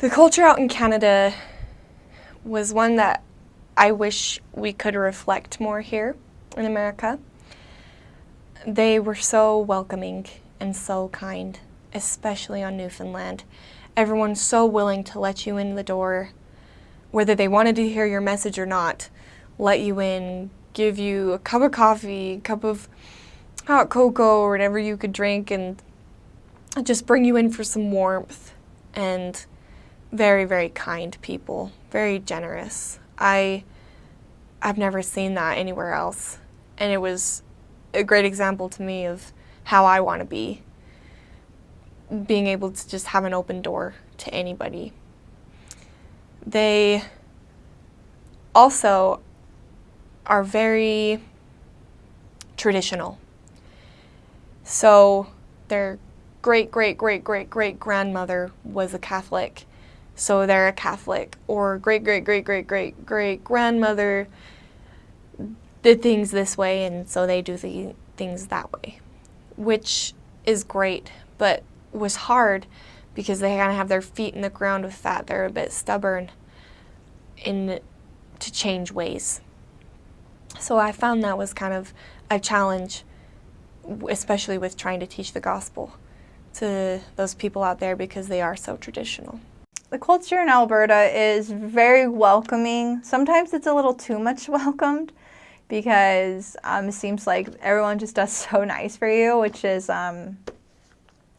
The culture out in Canada was one that I wish we could reflect more here in America. They were so welcoming and so kind, especially on Newfoundland. Everyone's so willing to let you in the door, whether they wanted to hear your message or not, let you in, give you a cup of coffee, a cup of hot cocoa, or whatever you could drink, and just bring you in for some warmth. And very, very kind people, very generous. I've never seen that anywhere else, and it was a great example to me of how I want to be, being able to just have an open door to anybody. They also are very traditional. So their great-great-great-great-great-grandmother was a Catholic, so they're a Catholic, or great-great-great-great-great-great-grandmother did things this way, and so they do the things that way, which is great, but was hard because they kind of have their feet in the ground with that. They're a bit stubborn to change ways. So I found that was kind of a challenge, especially with trying to teach the gospel to those people out there because they are so traditional. The culture in Alberta is very welcoming. Sometimes it's a little too much welcomed because it seems like everyone just does so nice for you, which is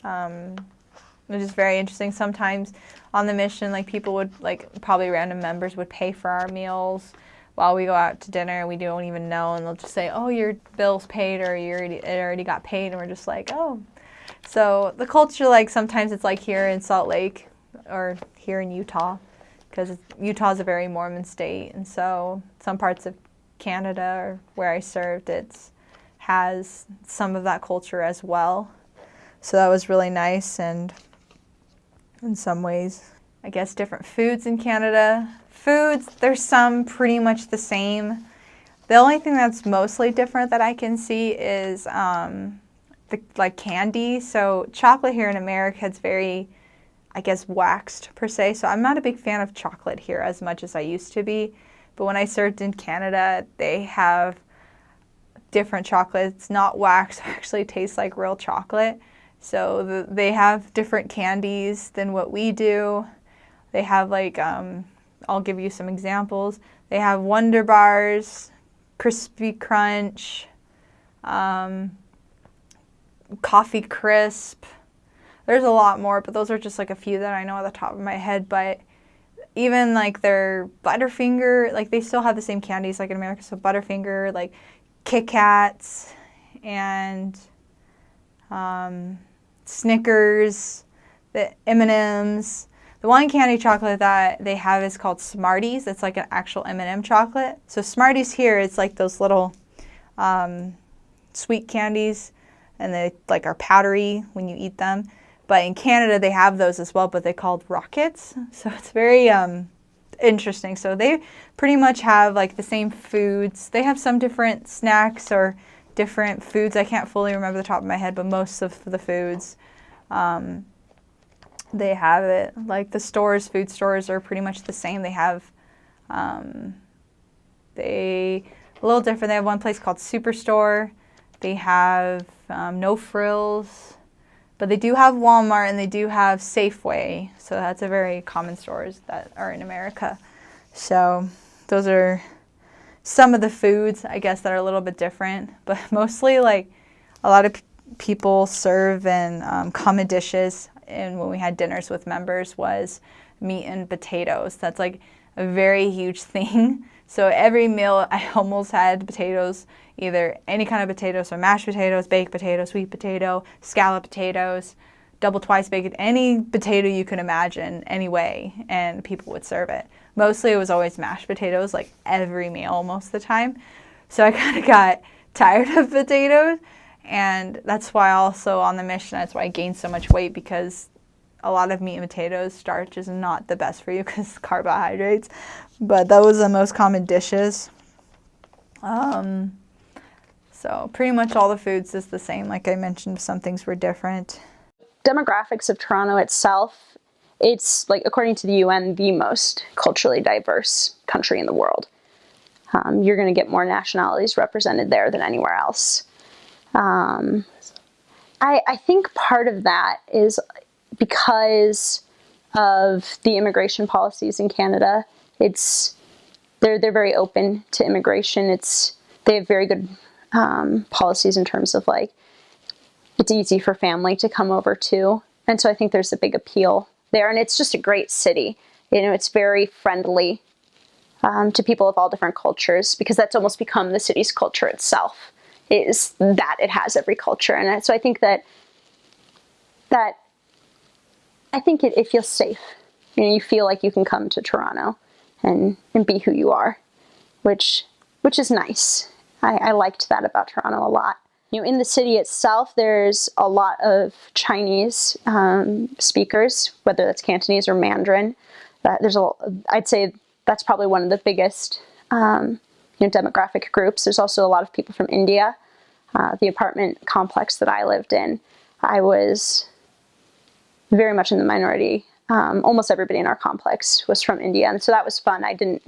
very interesting. Sometimes on the mission, like people would, probably random members would pay for our meals while we go out to dinner and we don't even know, and they'll just say, oh, your bill's paid, or it already got paid, and we're just like, oh. So the culture, sometimes it's like here in Salt Lake or here in Utah, because Utah is a very Mormon state, and so some parts of Canada, or where I served, has some of that culture as well. So that was really nice, and in some ways, I guess different foods in Canada. Foods, there's some pretty much the same. The only thing that's mostly different that I can see is candy. So chocolate here in America is very, I guess, waxed per se. So I'm not a big fan of chocolate here as much as I used to be. But when I served in Canada, they have different chocolates, not wax, actually tastes like real chocolate. So they have different candies than what we do. They have I'll give you some examples. They have Wonder Bars, Crispy Crunch, Coffee Crisp. There's a lot more, but those are just a few that I know at the top of my head. But even their Butterfinger, they still have the same candies like in America. So Butterfinger, Kit Kats, and Snickers, the M&Ms. The one candy chocolate that they have is called Smarties. It's an actual M&M chocolate. So Smarties here, it's those little sweet candies, and they are powdery when you eat them. But in Canada, they have those as well, but they're called Rockets. So it's very interesting. So they pretty much have the same foods. They have some different snacks or different foods. I can't fully remember the top of my head, but most of the foods, they have it. The stores, food stores are pretty much the same. They have, a little different. They have one place called Superstore. They have No Frills, but they do have Walmart, and they do have Safeway. So that's a very common stores that are in America. So those are some of the foods, I guess, that are a little bit different, but mostly a lot of people serve and common dishes. And when we had dinners with members was meat and potatoes. That's a very huge thing. So every meal I almost had potatoes, either any kind of potatoes, so mashed potatoes, baked potatoes, sweet potato, scallop potatoes, double twice baked, any potato you can imagine, any way, and people would serve it. Mostly it was always mashed potatoes, every meal most of the time. So I kind of got tired of potatoes, and that's why also on the mission, that's why I gained so much weight, because a lot of meat and potatoes, starch is not the best for you because carbohydrates, but that was the most common dishes. So pretty much all the foods is the same. Like I mentioned, some things were different. Demographics of Toronto itself it's like, according to the UN, the most culturally diverse country in the world. You're going to get more nationalities represented there than anywhere else. I think part of that is because of the immigration policies in Canada. They're very open to immigration. They have very good policies in terms of like, it's easy for family to come over too. And so I think there's a big appeal there, and it's just a great city. You know, it's very friendly to people of all different cultures, because that's almost become the city's culture itself, is that it has every culture in it. So I think that it feels safe. You know, you feel like you can come to Toronto and be who you are, which is nice. I liked that about Toronto a lot. You know, in the city itself, there's a lot of Chinese speakers, whether that's Cantonese or Mandarin. I'd say that's probably one of the biggest demographic groups. There's also a lot of people from India. The apartment complex that I lived in, I was very much in the minority. Almost everybody in our complex was from India, and so that was fun. I didn't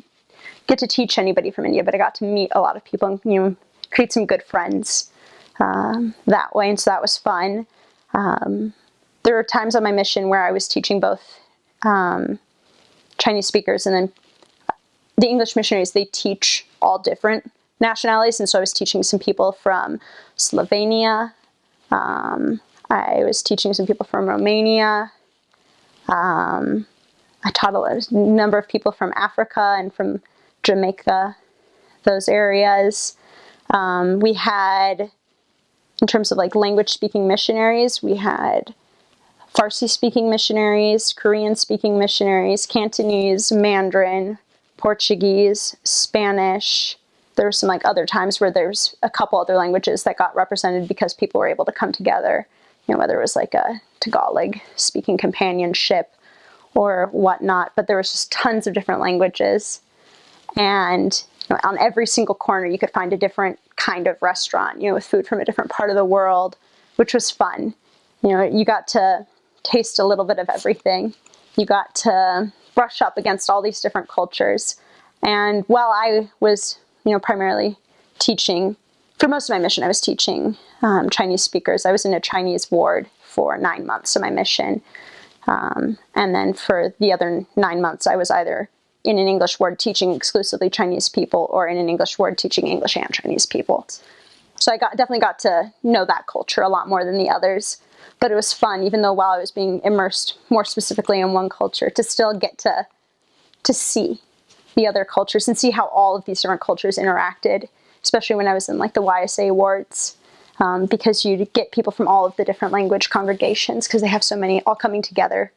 get to teach anybody from India, but I got to meet a lot of people and, you know, create some good friends that way, and so that was fun. There were times on my mission where I was teaching both Chinese speakers, and then the English missionaries, they teach all different nationalities, and so I was teaching some people from Slovenia. I was teaching some people from Romania. I taught a number of people from Africa and from Jamaica, those areas. We had, in terms of like language speaking missionaries, we had Farsi speaking missionaries, Korean speaking missionaries, Cantonese, Mandarin, Portuguese, Spanish. There were some like other times where there's a couple other languages that got represented because people were able to come together, you know, whether it was like a Tagalog speaking companionship or whatnot, but there was just tons of different languages. And you know, on every single corner you could find a different kind of restaurant, you know, with food from a different part of the world, which was fun. You know, you got to taste a little bit of everything. You got to brush up against all these different cultures. And while I was, you know, primarily teaching, for most of my mission, I was teaching Chinese speakers. I was in a Chinese ward for 9 months of my mission. And then for the other 9 months, I was either in an English ward teaching exclusively Chinese people or in an English ward teaching English and Chinese people. So I definitely got to know that culture a lot more than the others. But it was fun, even though while I was being immersed more specifically in one culture, to still get to see the other cultures and see how all of these different cultures interacted, especially when I was in like the YSA wards, because you get people from all of the different language congregations, because they have so many all coming together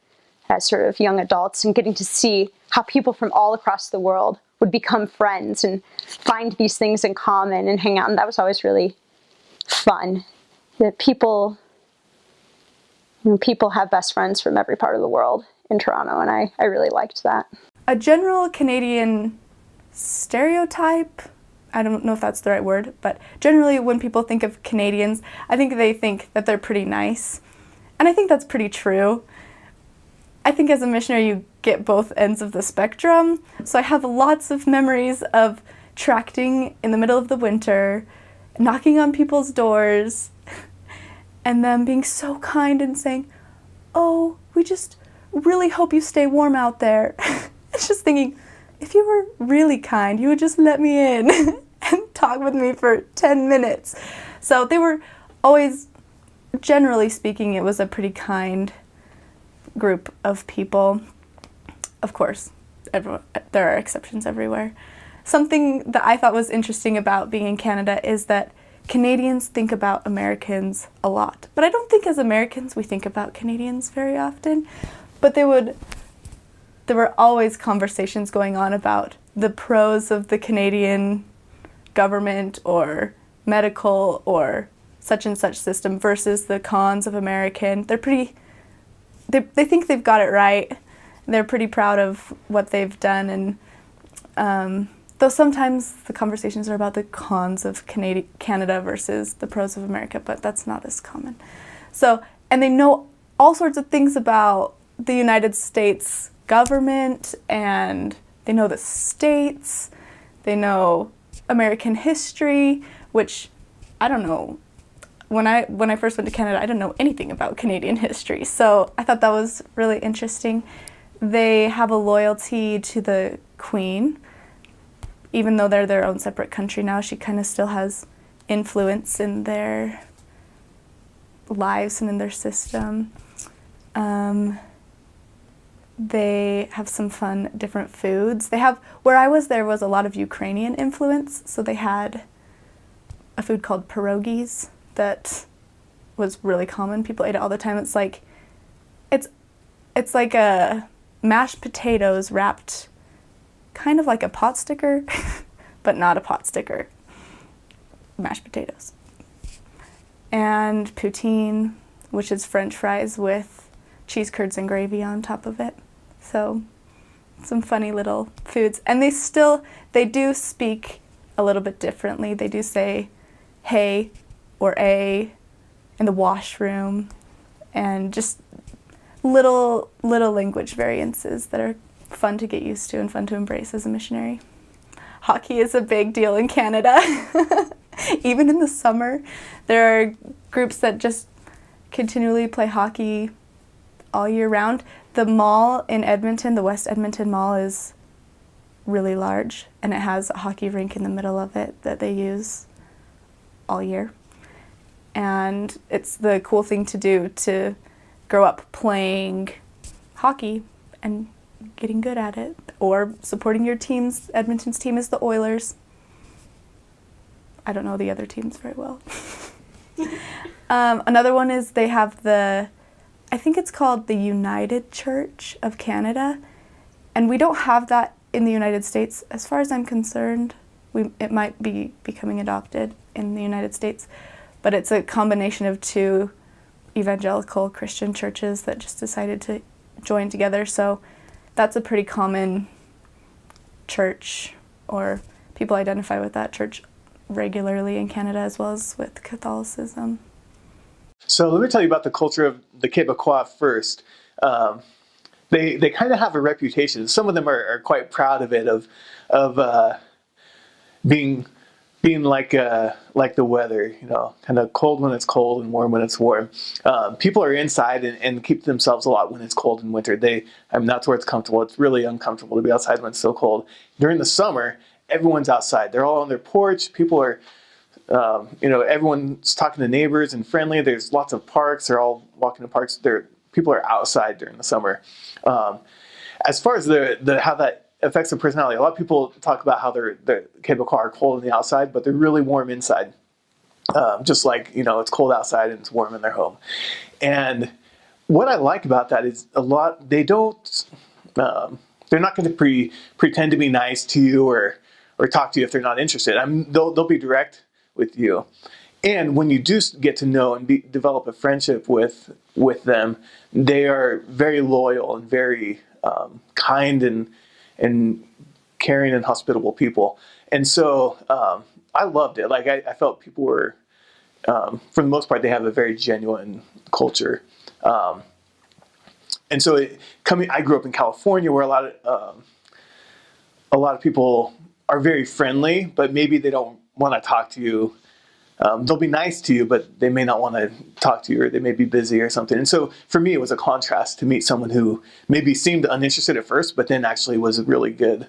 as sort of young adults, and getting to see how people from all across the world would become friends and find these things in common and hang out. And that was always really fun. That people have best friends from every part of the world in Toronto, and I really liked that. A general Canadian stereotype, I don't know if that's the right word, but generally when people think of Canadians, I think they think that they're pretty nice. And I think that's pretty true. I think as a missionary you get both ends of the spectrum. So I have lots of memories of tracting in the middle of the winter, knocking on people's doors, and them being so kind and saying, "Oh, we just really hope you stay warm out there." It's just thinking, if you were really kind, you would just let me in and talk with me for 10 minutes. So they were always, generally speaking, it was a pretty kind group of people. Of course, there are exceptions everywhere. Something that I thought was interesting about being in Canada is that Canadians think about Americans a lot. But I don't think as Americans we think about Canadians very often. But there were always conversations going on about the pros of the Canadian government or medical or such and such system versus the cons of American. They think they've got it right. They're pretty proud of what they've done, and though sometimes the conversations are about the cons of Canada versus the pros of America, but that's not as common. So, and they know all sorts of things about the United States government, and they know the states, they know American history, which I don't know. When I first went to Canada, I didn't know anything about Canadian history, so I thought that was really interesting. They have a loyalty to the Queen. Even though they're their own separate country now, she kind of still has influence in their lives and in their system. They have some fun different foods. Where I was, there was a lot of Ukrainian influence, so they had a food called pierogies that was really common. People ate it all the time. It's like a mashed potatoes wrapped kind of like a pot sticker, but not a pot sticker. Mashed potatoes. And poutine, which is French fries with cheese curds and gravy on top of it. So some funny little foods. And they do speak a little bit differently. They do say hey or a in the washroom, and just little language variances that are fun to get used to and fun to embrace as a missionary. Hockey is a big deal in Canada. Even in the summer, there are groups that just continually play hockey all year round. The mall in Edmonton, the West Edmonton Mall, is really large, and it has a hockey rink in the middle of it that they use all year. And it's the cool thing to do to grow up playing hockey and getting good at it, or supporting your teams. Edmonton's team is the Oilers. I don't know the other teams very well. Another one is they have I think it's called the United Church of Canada, and we don't have that in the United States. As far as I'm concerned, it might be becoming adopted in the United States, but it's a combination of two evangelical Christian churches that just decided to join together. So that's a pretty common church, or people identify with that church regularly in Canada, as well as with Catholicism. So let me tell you about the culture of the Quebecois first. They kind of have a reputation. Some of them are quite proud of it, of being like the weather, kind of cold when it's cold and warm when it's warm. People are inside and keep to themselves a lot when it's cold in winter. That's where it's comfortable. It's really uncomfortable to be outside when it's so cold. During the summer, everyone's outside. They're all on their porch. People are, everyone's talking to neighbors and friendly. There's lots of parks. They're all walking to parks. People are outside during the summer. As far as how that affects the personality, a lot of people talk about how the Quebecois are cold on the outside, but they're really warm inside. Just like, it's cold outside and it's warm in their home. And what I like about that is they don't, they're not going to pretend to be nice to you or talk to you if they're not interested. They'll be direct with you. And when you do get to know and develop a friendship with them, they are very loyal and very kind and caring and hospitable people. And so I loved it. Like I felt people were, for the most part, they have a very genuine culture. And so I grew up in California, where a lot of people are very friendly, but maybe they don't want to talk to you. They'll be nice to you, but they may not want to talk to you, or they may be busy or something. And so for me, it was a contrast to meet someone who maybe seemed uninterested at first, but then actually was a really good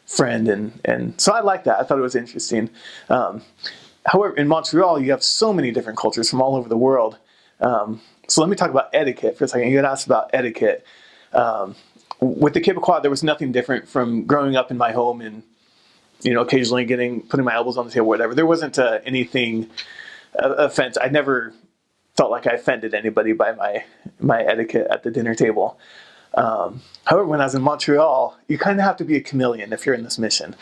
friend. And so I liked that. I thought it was interesting. However, in Montreal, you have so many different cultures from all over the world. So let me talk about etiquette for a second. You had asked about etiquette. With the Quebecois, there was nothing different from growing up in my home and occasionally putting my elbows on the table, whatever. There wasn't anything offense. I never felt like I offended anybody by my etiquette at the dinner table. However, when I was in Montreal, you kind of have to be a chameleon if you're in this mission.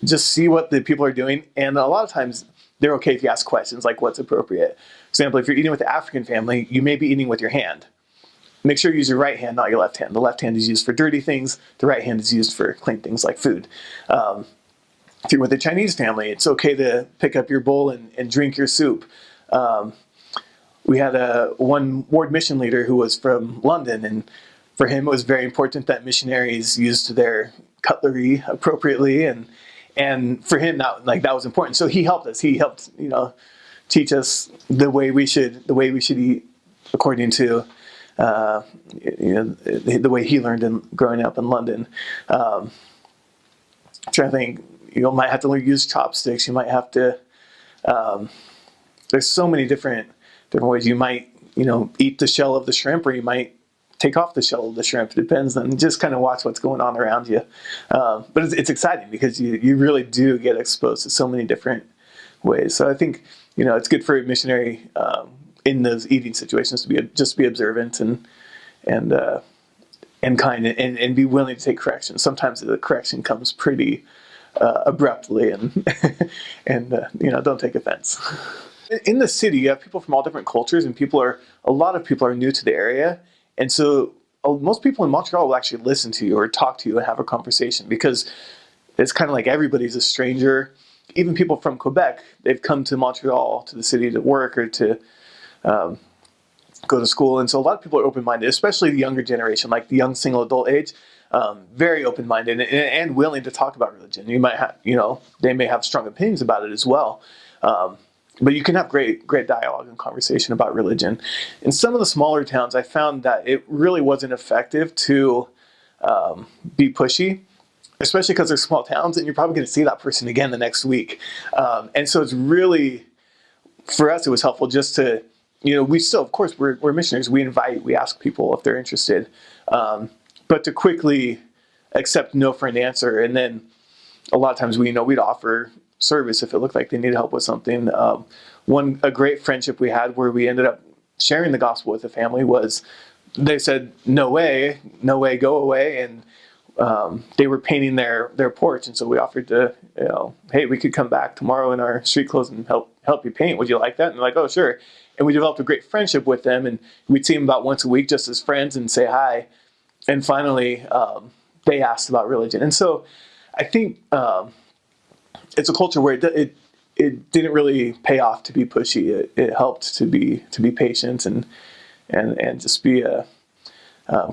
Just see what the people are doing, and a lot of times they're okay if you ask questions like what's appropriate. For example, if you're eating with the African family, you may be eating with your hand. Make sure you use your right hand, not your left hand. The left hand is used for dirty things. The right hand is used for clean things like food. If you're with a Chinese family, it's okay to pick up your bowl and drink your soup. we had one ward mission leader who was from London, and for him it was very important that missionaries used their cutlery appropriately, and for him that was important. So he helped us. He helped teach us the way we should eat according to the way he learned growing up in London. I'm trying to think. You might have to use chopsticks. You might have to. There's so many different ways. You might eat the shell of the shrimp, or you might take off the shell of the shrimp. It depends, and just kind of watch what's going on around you. But it's exciting because you really do get exposed to so many different ways. So I think it's good for a missionary in those eating situations to be observant and kind and be willing to take correction. Sometimes the correction comes pretty abruptly, and don't take offense. In the city, you have people from all different cultures, and a lot of people are new to the area, and so most people in Montreal will actually listen to you or talk to you and have a conversation, because it's kind of like everybody's a stranger. Even people from Quebec, they've come to Montreal, to the city, to work or to go to school, and so a lot of people are open-minded, especially the younger generation, like the young single adult age. Very open-minded and willing to talk about religion. You might have, they may have strong opinions about it as well. But you can have great dialogue and conversation about religion. In some of the smaller towns, I found that it really wasn't effective to be pushy, especially because they're small towns and you're probably going to see that person again the next week. And so it's really, for us, it was helpful just to, we still, of course, we're missionaries. We ask people if they're interested. But to quickly accept no for an answer, and then a lot of times we'd offer service if it looked like they needed help with something. A great friendship we had where we ended up sharing the gospel with the family was they said, no way, go away, and they were painting their porch, and so we offered to, hey, we could come back tomorrow in our street clothes and help you paint. Would you like that? And they're like, oh, sure. And we developed a great friendship with them, and we'd see them about once a week just as friends and say hi. And finally, they asked about religion. And so I think it's a culture where it didn't really pay off to be pushy. It helped to be patient and just be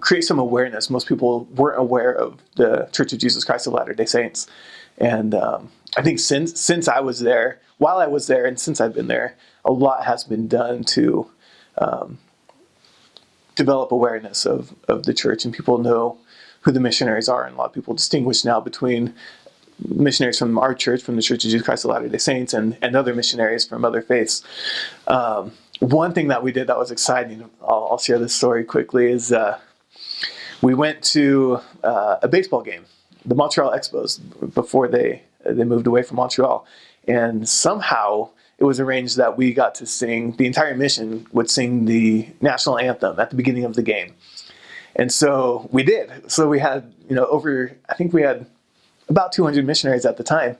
create some awareness. Most people weren't aware of the Church of Jesus Christ of Latter-day Saints. And I think since I was there, while I was there, and since I've been there, a lot has been done to develop awareness of the church, and people know who the missionaries are, and a lot of people distinguish now between missionaries from our church, from the Church of Jesus Christ of Latter-day Saints, and other missionaries from other faiths. One thing that we did that was exciting, I'll share this story quickly, is we went to a baseball game, the Montreal Expos, before they moved away from Montreal, and somehow it was arranged that we got to sing, the entire mission would sing the national anthem at the beginning of the game. And so we did. So we had, I think we had about 200 missionaries at the time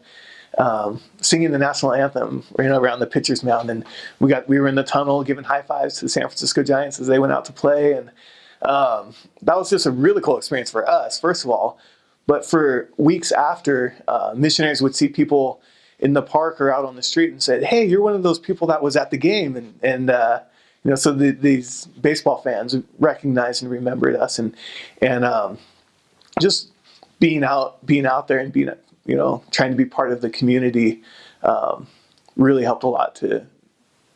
singing the national anthem, around the pitcher's mound. And we were in the tunnel giving high fives to the San Francisco Giants as they went out to play. And that was just a really cool experience for us, first of all. But for weeks after, missionaries would see people in the park or out on the street and said, hey, you're one of those people that was at the game. And so these baseball fans recognized and remembered us. And just being out there and being, trying to be part of the community really helped a lot to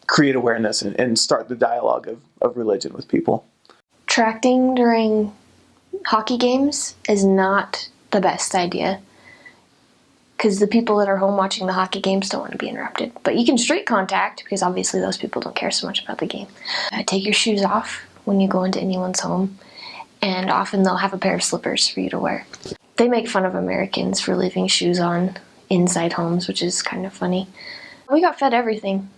create awareness and start the dialogue of religion with people. Tracting during hockey games is not the best idea, because the people that are home watching the hockey games don't want to be interrupted. But you can street contact, because obviously those people don't care so much about the game. Take your shoes off when you go into anyone's home, and often they'll have a pair of slippers for you to wear. They make fun of Americans for leaving shoes on inside homes, which is kind of funny. We got fed everything.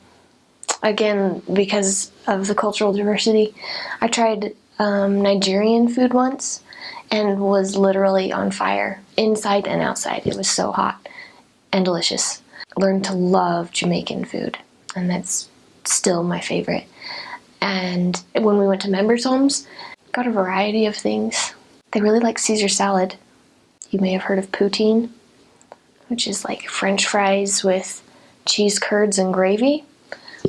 Again, because of the cultural diversity. I tried Nigerian food once and was literally on fire, inside and outside. It was so hot and delicious. Learned to love Jamaican food, and that's still my favorite. And when we went to members' homes, got a variety of things. They really like Caesar salad. You may have heard of Poutine, which is like French fries with cheese curds and gravy.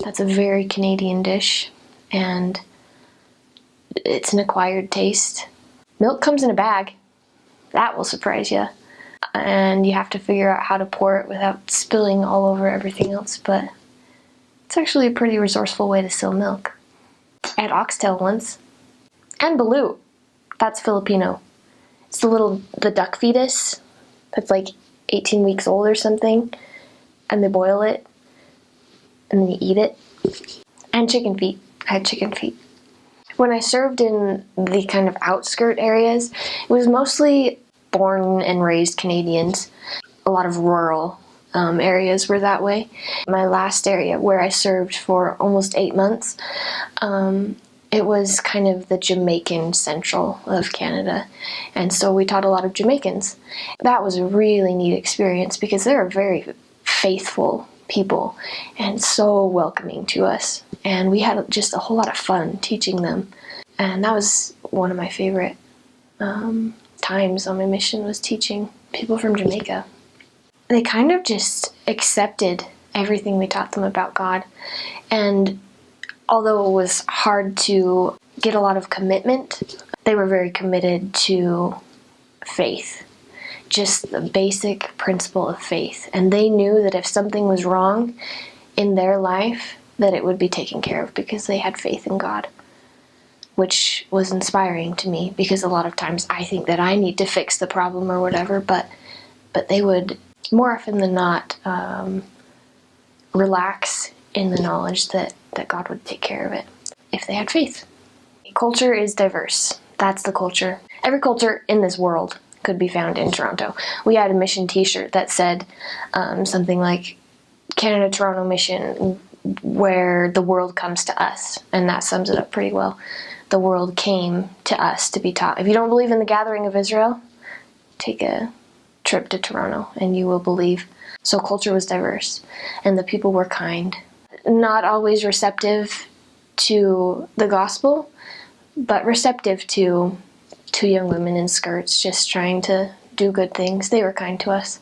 That's a very Canadian dish. and it's an acquired taste. Milk comes in a bag. That will surprise you. And you have to figure out how to pour it without spilling all over everything else, but it's actually a pretty resourceful way to sell milk. I had oxtail once. And balut. That's Filipino. It's the duck fetus that's like 18 weeks old or something, and they boil it, and then you eat it. And chicken feet. I had chicken feet. When I served in the kind of outskirt areas, it was mostly born and raised Canadians. A lot of rural areas were that way. My last area, where I served for almost 8 months, it was kind of the Jamaican central of Canada, and so we taught a lot of Jamaicans. That was a really neat experience because they're very faithful people and so welcoming to us, and we had just a whole lot of fun teaching them, and that was one of my favorite times on my mission, was teaching people from Jamaica. They kind of just accepted everything we taught them about God, and although it was hard to get a lot of commitment, they were very committed to faith. Just the basic principle of faith. And they knew that if something was wrong in their life, that it would be taken care of because they had faith in God. Which was inspiring to me, because a lot of times I think that I need to fix the problem or whatever, but they would, more often than not, relax in the knowledge that God would take care of it if they had faith. Culture is diverse. That's the culture. Every culture in this world could be found in Toronto. We had a mission t-shirt that said something like Canada Toronto Mission, where the world comes to us, and that sums it up pretty well. The world came to us to be taught. If you don't believe in the gathering of Israel, take a trip to Toronto and you will believe. So culture was diverse, and the people were kind. Not always receptive to the gospel, but receptive to two young women in skirts just trying to do good things. They were kind to us.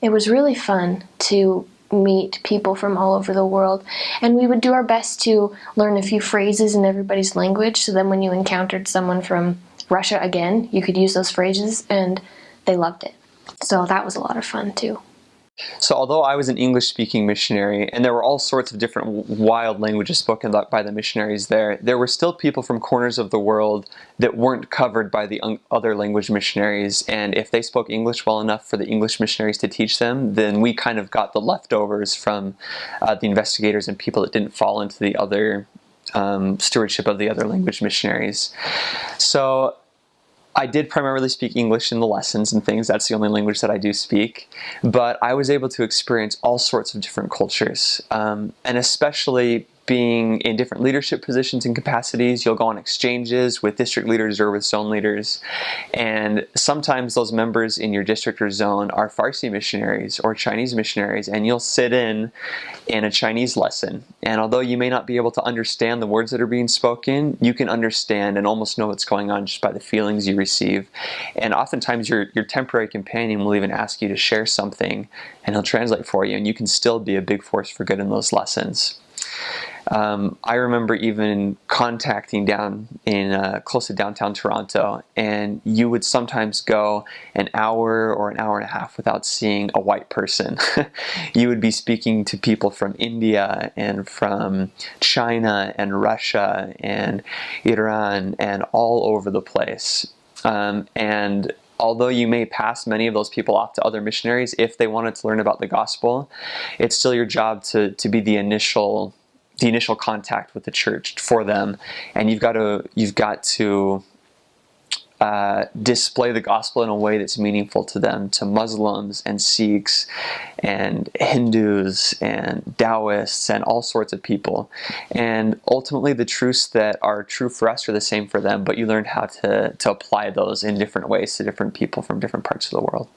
It was really fun to meet people from all over the world, and we would do our best to learn a few phrases in everybody's language, so then when you encountered someone from Russia again, you could use those phrases, and they loved it. So that was a lot of fun too. So although I was an English-speaking missionary, and there were all sorts of different wild languages spoken by the missionaries there were still people from corners of the world that weren't covered by the other language missionaries, and if they spoke English well enough for the English missionaries to teach them, then we kind of got the leftovers from the investigators and people that didn't fall into the other stewardship of the other language missionaries. So I did primarily speak English in the lessons and things. That's the only language that I do speak. But I was able to experience all sorts of different cultures. And especially being in different leadership positions and capacities, you'll go on exchanges with district leaders or with zone leaders. And sometimes those members in your district or zone are Farsi missionaries or Chinese missionaries, and you'll sit in a Chinese lesson. And although you may not be able to understand the words that are being spoken, you can understand and almost know what's going on just by the feelings you receive. And oftentimes your temporary companion will even ask you to share something, and he'll translate for you, and you can still be a big force for good in those lessons. I remember even contacting down in close to downtown Toronto, and you would sometimes go an hour or an hour and a half without seeing a white person. You would be speaking to people from India and from China and Russia and Iran and all over the place. And although you may pass many of those people off to other missionaries, if they wanted to learn about the gospel, it's still your job to be the initial contact with the church for them, and you've got to display the gospel in a way that's meaningful to them, to Muslims and Sikhs and Hindus and Taoists and all sorts of people. And ultimately the truths that are true for us are the same for them, but you learn how to apply those in different ways to different people from different parts of the world.